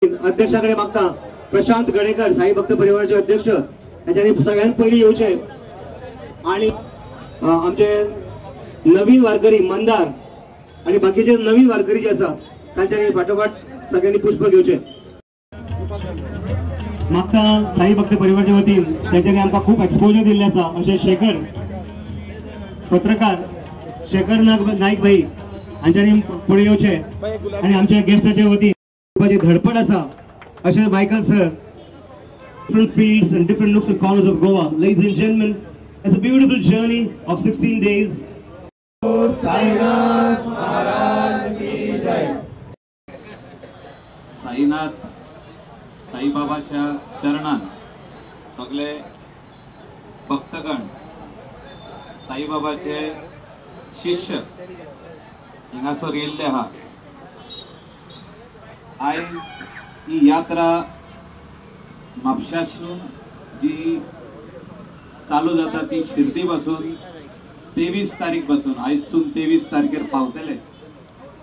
अध्यक्षाकडे मागता प्रशांत गडेकर साई भक्त परिवाराचे अध्यक्ष याच्यानी सगळ्यांत पहिली येऊचे आणि आमचे नवीन वारकरी मंदार आणि बाकीचे नवीन वारकरी जे आसा त्यांच्यानी पाठोपाठ सगळ्यांनी पुष्प घेवचे मागता साई भक्त परिवाराच्या वतीन त्यांच्यानी आमकां खूप एक्सपोजर दिल्ले आसा अशे शेखर पत्रकार शेखर नाईक भाई हांच्यानी पुढे येवचे आणि आमच्या गेस्टाच्या वतीन धडपड आसा अशे Michael sir different fields and different nooks and corners of Goa. Ladies and gentlemen, it's a beautiful journey of 16 days. Sainath Maharaj की जय. साईनाथ साईबाबाच्या चरणांत सगळे भक्तगण साईबाबाचे शिष्य हिंगासर येयल्ले आहा. आयज ही यात्रा म्हापशासून जी चालू जाता ती शिर्डी पासून 23 तारीख पासून आयजसून 23 तारखेर पावतले.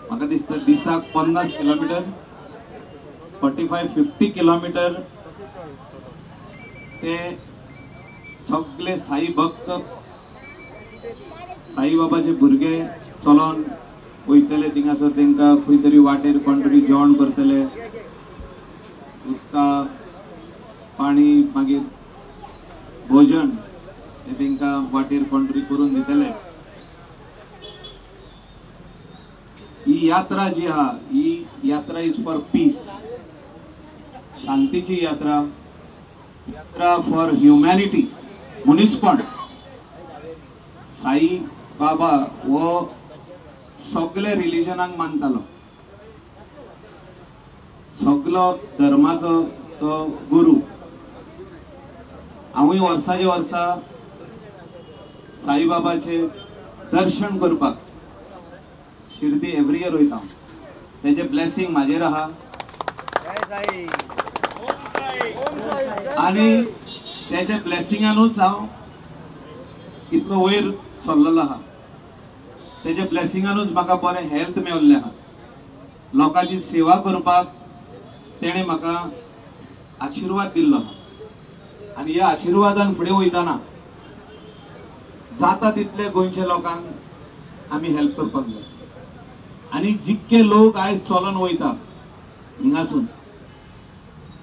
म्हाका दिसता दिसाक 50 किलोमीटर 45-50 किलोमीटर ते सगळे साई भक्त साईबाबाचे भुरगे चलोन वयतले. थिंगासर तांकां खंय तरी वाटेर कोण तरी जेवण करतले, उदका पाणी मागीर भोजन हे तांकां वाटेर कोण तरी करून दितले. ही यात्रा जी आहा ही यात्रा इज फॉर पीस, शांतीची यात्रा, यात्रा फॉर ह्युमॅनिटी, मनीसपण. साई बाबा वो सगळे रिलिजनाक मानतालो, सगळो धर्माचो तो गुरु. हांवूय वर्साचे वर्सा साईबाबाचे दर्शन करपाक शिर्डी एवरी इयर वयता. तेजे ब्लेसिंग म्हाजेर आहा आणि तेजे ब्लेसिंगानूच हांव इतलो वयर सरलेलो आहा. तेजे ब्लेसिंगानूच म्हाका बरें हेल्थ मेळिल्लें आहा. लोकांची सेवा करपाक तेणें म्हाका आशीर्वाद दिल्लो आहा आणि ह्या आशीर्वादान फुडें वयताना जाता तितले गोंयच्या लोकांक आमी हेल्प करपाक जाय. आणि जितके लोक आयज चलोन वयता हिंगासून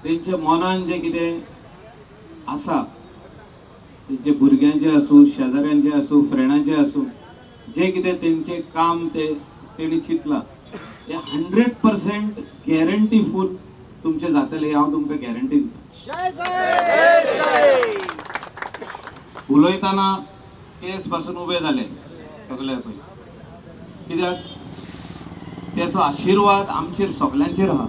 तेंच्या मनान जे कितें आसा, तेंचे भुरग्यांचे आसूं, शेजाऱ्यांचे आसूं, फ्रेंडांचे आसूं, जे कितें तेंचे काम ते तेणी चिंतलां ते 100% गॅरंटी फूल तुमचे जातले. हांव तुमकां गॅरंटी दिता. उलयतना केस पासून उबे जाले सगळे पळय, कित्याक त्याचो आशीर्वाद आमचेर सगळ्यांचेर आहा.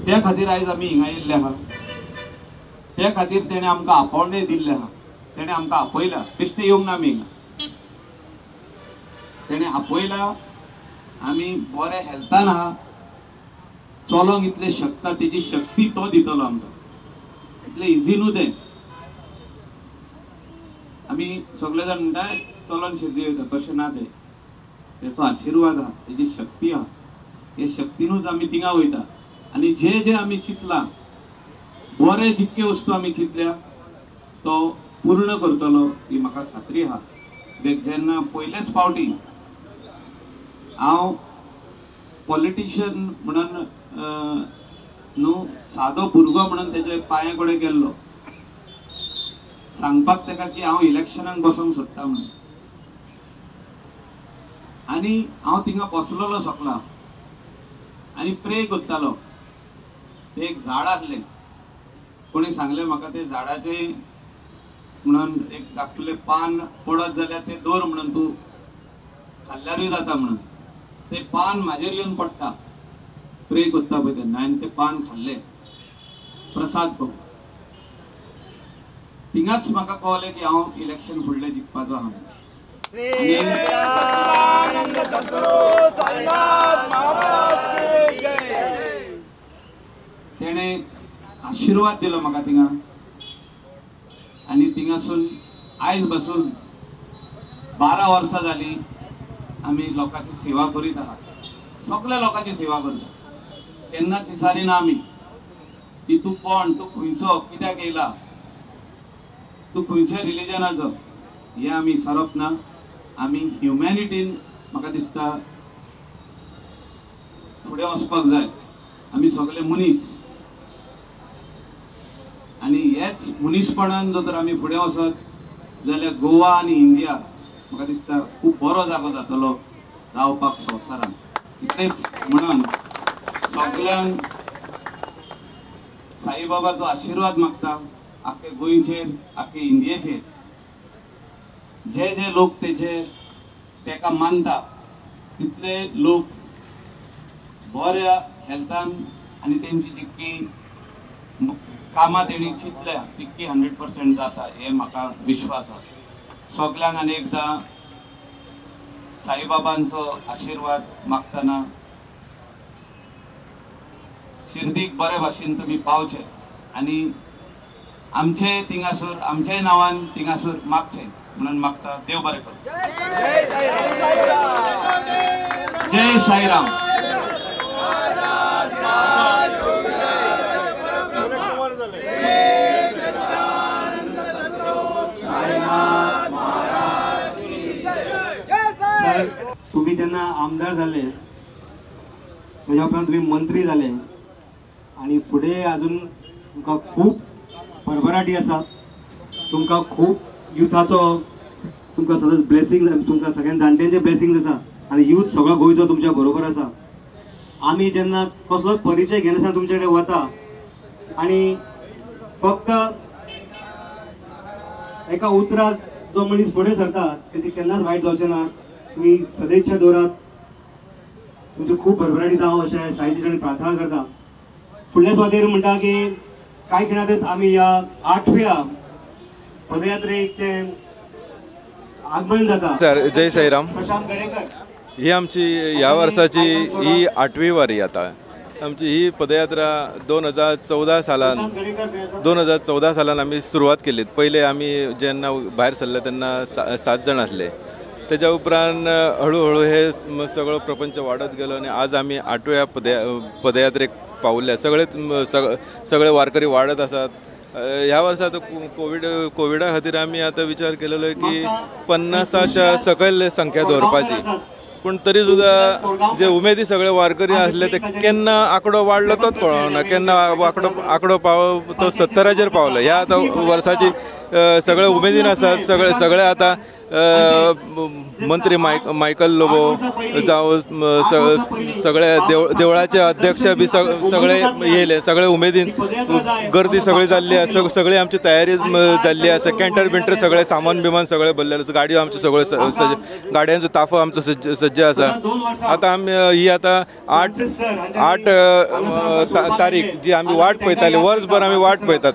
त्या खातीर आयज आमी हिंगा येयल्ले आहा. त्या खातीर तेणें आमकां आपोवणे दिल्ले आहा. तेणें आमकां आपयला, बेश्टे येवंक ना आमी हिंगा. तेणें आपयला, आमी बरे हेल्थान आहा, चलोंक इतले शकता तेजी शक्ती तो दितलो आमकां. इतले इजी न्हू तें. आमी सगळे जाण म्हणटा चलोन शिर्डी वयता, तशें ना तें. तेचो आशीर्वाद आहा, तेजी शक्ती आहा. हे शक्तीनूच आमी थिंगा वयता आनी जे जे आमी चिंतलां बरे जितके वस्तू आमी चिंतल्या तो पूर्ण करतलो ही म्हाका खात्री आहा. जेन्ना पयलेच फावटी हांव पॉलिटिशियन म्हणून न्हू सादो भुरगो म्हणून तेजे पांया कडेन गेल्लो सांगपाक ताका की हांव इलेक्शनाक बसोंक सोदता म्हणून. आनी हांव थिंगा बसलोलो सकला आनी प्रे करतालो. ते एक झाड आसलें, कोणी सांगलें म्हाका ते झाडाचे म्हणून एक धाकटुलें पान पडत जाल्यार ते दवर म्हणून तूं खाल्ल्यारूय जाता म्हणून. ते पान म्हाजेर येवन पडटा प्रे करता पळय तेन्ना, आनी ते पान खाल्लें प्रसाद करून. थिंगाच म्हाका कळलें की हांव इलेक्शन फुडलें जिखपाचो आहा. तेणें आशीर्वाद दिलो म्हाका थिंगा आनी थिंगासून आयज पासून 12 वर्सां जालीं आमी लोकांची सेवा करीत आहात. सगळ्या लोकांची सेवा करता. तेन्नाच विचारिना आमी की तूं कोण, तूं खंयचो, कित्याक येयला, तूं खंयच्या रिलिजनाचो, हें आमी विचारप ना. आमी ह्युमॅनिटीन म्हाका दिसता फुडें वचपाक जाय. आमी सगळे मनीस आनी हेच मनीसपणान जर तर आमी फुडें वचत जाल्यार गोवा आनी इंडिया म्हाका दिसता खूब बरो जागो जातलो रावपाक संवसारान. इतलेंच म्हणून सगळ्यांक साईबाबाचो आशिर्वाद मागता. आख्खे गोंयचेर, आख्खे इंडियेचेर जे जे लोक तेका मानता तितले लोक बऱ्या हेल्थान आनी तेंची जितकी कामां तेणी चिंतल्या तितकी 100% जाता हे म्हाका विश्वास आसा. सगळ्यांक आनी एकदां साईबाबांचो आशिर्वाद मागतना शिर्डीक बरे भाशेन तुमी पावचे आनी आमचे थिंगासर आमच्याय नांवान थिंगासर मागचे म्हणून मागता. देव बरें करूं. जय साईराम. तुम्ही त्यांना आमदार झाले, त्याच्या उपरांत तुम्ही मंत्री झाले आणि पुढे अजून तुमका खूप भरभराटी आसा. तुमका खूप युथाचो तुमका सदांच ब्लेसिंग, तुमका सगळ्यां जाणट्यांचे ब्लेसिंग आसा आणि युथ सगळो गोंयचो तुमच्या बरोबर आसा. आमी जेन्ना कसलोच परिचय घेनासतना तुमचे कडेन वता आणि फक्त एका उतराक जो मनीस फुडें सरता तेची केन्नाच वायट जावचें ना. तुम्ही सदैच्छा दवरात. तुमची खूप भरभराटी जावं अशें साईच्या चरणी प्रार्थना करता. फुडल्या सुवातेर म्हणटा की कांय खिणांतच आमी ह्या 8व्या पदयात्रेचे आगमन जाता. जय साईराम. प्रशांत गडेकर ही आमची ह्या वर्साची ही 8वी वारी आता. आमची ही पदयात्रा 2014 सालान आमी सुरवात केली. पयले आमी जेन्ना भायर सरले तेन्ना 7 जाण आसले. त्याच्या उपरांत हळूहळू हे सगळो प्रपंच वाडत गेलो आणि आज आमी 8व्या पदयात्रेक पावले. सगळे वारकरी वाडत आसात. ह्या वर्सा आता कोविडा खातीर आमी आतां विचार केलेलो की 50च्या सकयल संख्या दवरपाची. पूण तरी सुद्दां जे उमेदी सगळे वारकरी आसले ते केन्ना आंकडो वाडलो तोच कळना. केन्ना आंकडो तो 70चेर पावलो. ह्या आतां वर्साची सगळे उमेदीन आसात. सगळे आतां मंत्री मायकल लोबो जावं सगळे देवळाचे अध्यक्ष बी सगळे येयले. सगळे उमेदीन गर्दी सगळी जाल्ली आसा. सगळी आमची तयारी जाल्ली आसा. कॅन्टर बिंटर सगळे सामान बिमान सगळे भरलेले आसा. गाडयो आमच्यो सगळ्यो गाडयांचो ताफो आमचो सज्ज आसा. आतां आमी ही आतां 8 तारीख जी आमी वाट पळयताली, वर्सभर आमी वाट पळयतात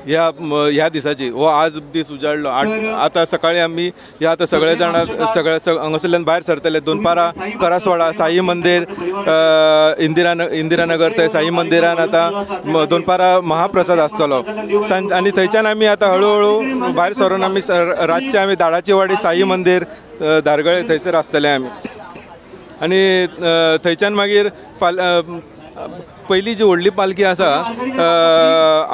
ह्या दिसाची. हो आज दीस उजाडलो. आतां सकाळी आमी ह्या आतां सगळे जाण हांगासरल्यान भायर सरतले. दोनपारा करासवाडा साई मंदिर, इंदिरानगर थंय साई मंदिरान आतां दोनपारा महाप्रसाद आसतलो सांज. आनी थंयच्यान आमी आतां हळूहळू भायर सरून आमी रातचे आमी दाडाची वाडी साई मंदिर धारगळे थंयसर आसतले आमी. आनी थंयच्यान मागीर पहिली जी व्हडली पालखी आसा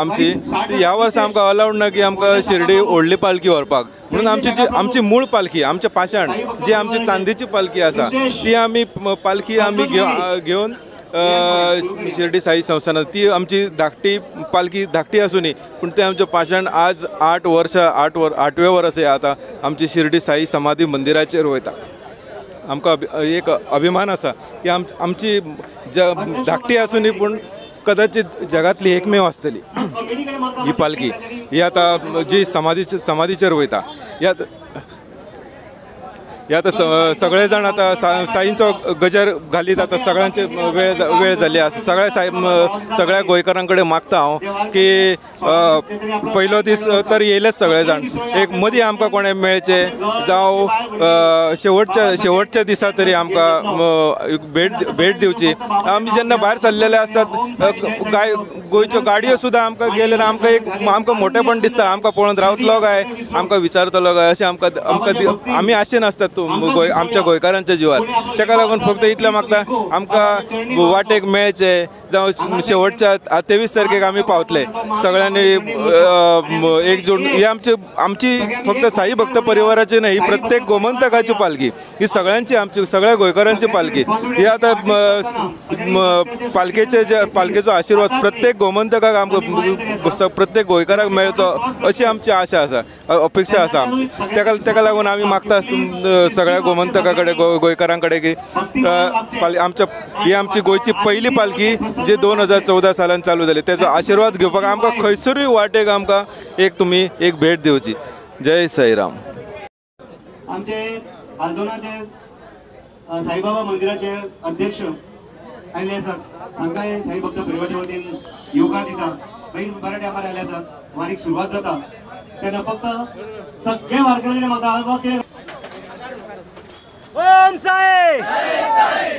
आमची ह्या वर्सा आमकां अलाउड ना की आमकां शिर्डी व्हडली पालखी व्हरपाक. म्हणून आमची मूळ पालखी आमचे पाशाण जी आमची चांदीची पालखी आसा ती आमी पालखी आमी घेवन शिर्डी साई संस्थानात ती आमची धाकटी पालखी धाकटी आसूनी पूण ते आमचे पाशाण आज 8व्या वर्स आतां आमची शिर्डी साई समाधी मंदिराचेर वयता. आमकां एक अभिमान आसा की आमची धाकटी आसूनी पूण कदाचित जगातली एकमेव आसतली ही पालखी. ही आतां जी समाधीचेर वयता. हे आतां सगळे जाण आतां साईंचो गजर घालीत. आतां सगळ्यांचे वेळ जाल्ली आसा. सगळ्या गोंयकारां कडेन मागता हांव की पयलो दीस तर येयलेच सगळे जाण. एक मदीं आमकां कोणें मेळचे जावं शेवटच्या दिसा तरी आमकां भेट दिवची. आमी जेन्ना भायर सरलेले आसतात गोंयच्यो गाडयो सुद्दां आमकां गेल्यार आमकां मोठेपण दिसता. आमकां पळोवन रावतलो काय, आमकां विचारतलो काय अशें आमकां आमी आशेन आसतात. आमच्या गोंयकारांच्या जिवार. ताका लागून फक्त इतलें मागता आमकां वाटेक मेळचे जावं शेवटच्या 23 तारखेक आमी पावतले सगळ्यांनी एकजूट. ही आमची फक्त साई भक्त परिवाराची न्हय, ही प्रत्येक गोमंतकाची पालखी, ही सगळ्यांची आमची सगळ्या गोंयकारांची पालखी. ही आतां पालखेचो आशिर्वाद प्रत्येक गोमंतकाक आमकां प्रत्येक गोंयकाराक मेळचो अशी आमची आशा आसा, अपेक्षा आसा. ताका लागून आमी मागता सगळ्या गोमंतका कडेन गोंयकारां कडेन की ही आमची गोंयची पयली पालखी जी 2014 सालान चालू जाली. तेजो आशिर्वाद घेवपाक आमकां खंयसरूय वाटेक आमकां तुमी एक भेट दिवची. जय साईराम. आमचे आल्दोनाचे साईबाबा मंदिराचे अध्यक्ष आयले आसात, तांकांय साई भक्त परिवाराच्या वतीन येवकार दिता. मागीर बऱ्या टायमार आयले आसात, वारीक सुरवात जाता तेन्ना फक्त सगळे वारकरी म्हाका ओम साई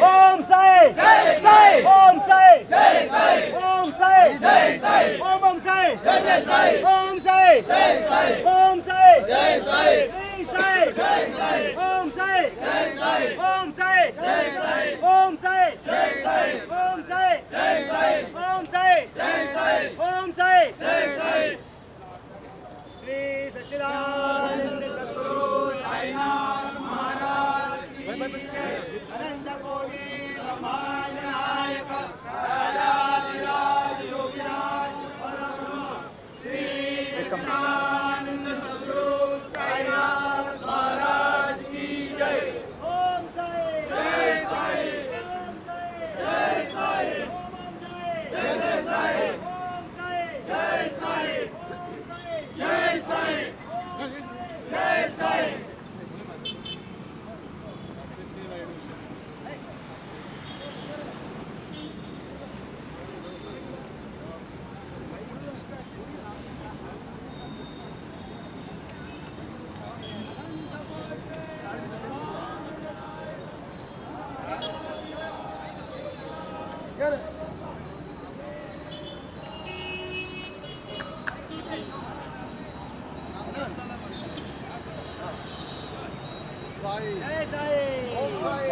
ओम साई जय साई ओम साई जय साई ओम साई जय साई ओम साई जय साई ओम साई जय साई ओम साई जय साई जय साई जय साई ओम साई जय साई ओम साई जय साई ओम साई जय साई ओम साई जय साई ओम साई जय साई ओम साई जय साई. श्री सच्चिदानंद सद्गुरु साईनाथ महाराज अनंत कोटी ब्रह्मांड नायक राजाधिराज योगीराज परब्रह्म श्री सच्चिदानंद सद्गुरु साईनाथ महाराज की जय. ओम साई जय साई ओम साई जय साई ओम साई जय साई ओम साई जय साई जय साई जय साई. जय साई ओम साई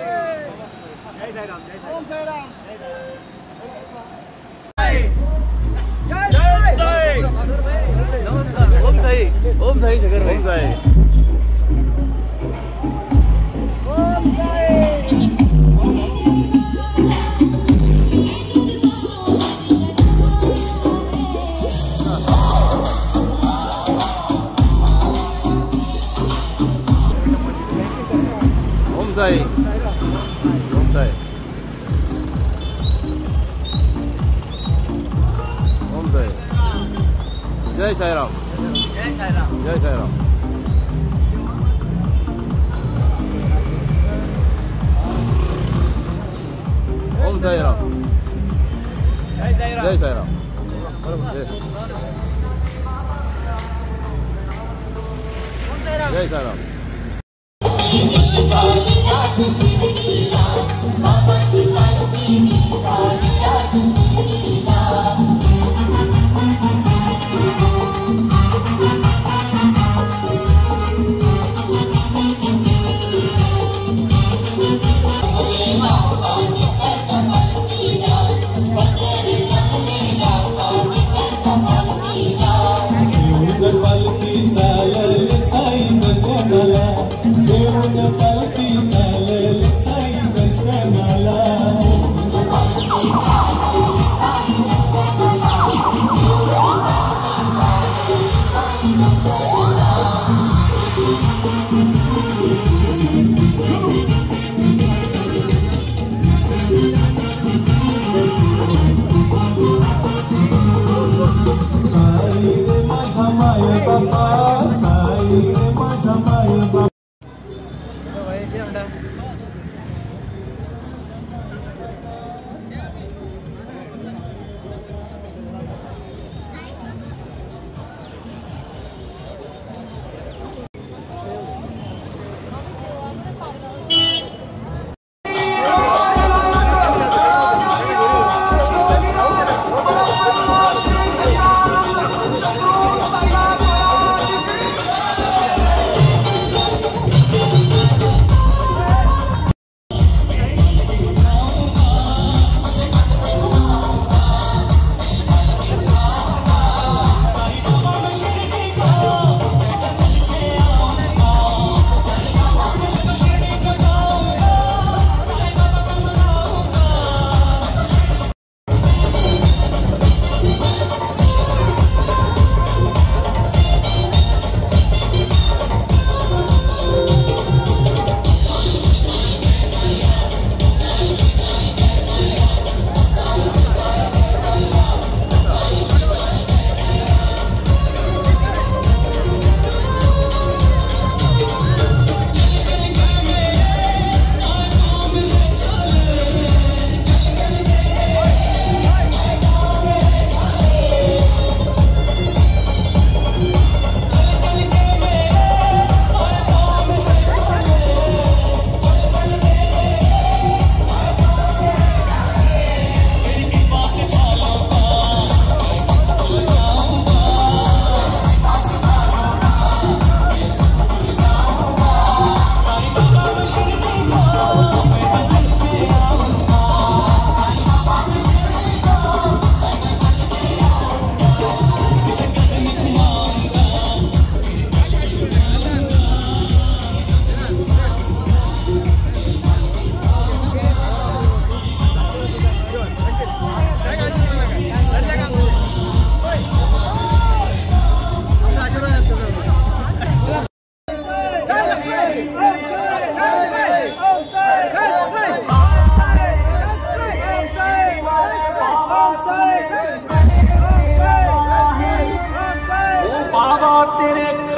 जय साई राम जय ओम साई राम जय साई ओम साई शंकर भाई ओम साई ओम साई साई ओम साई ओम साई जय साई राम जय साई राम जय साई राम. ओम साई राम जय साई राम जय साई राम. जय साई राम. पालखी चालल साई दर्शनाला.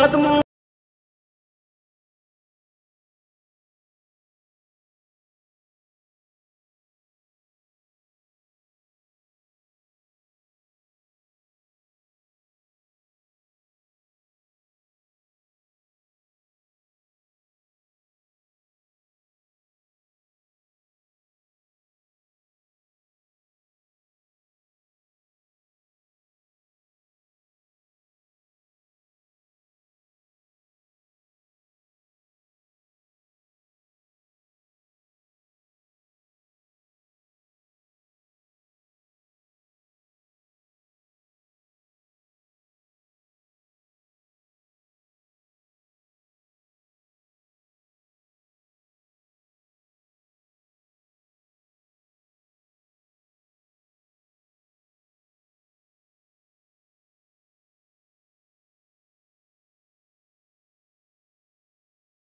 आत्मा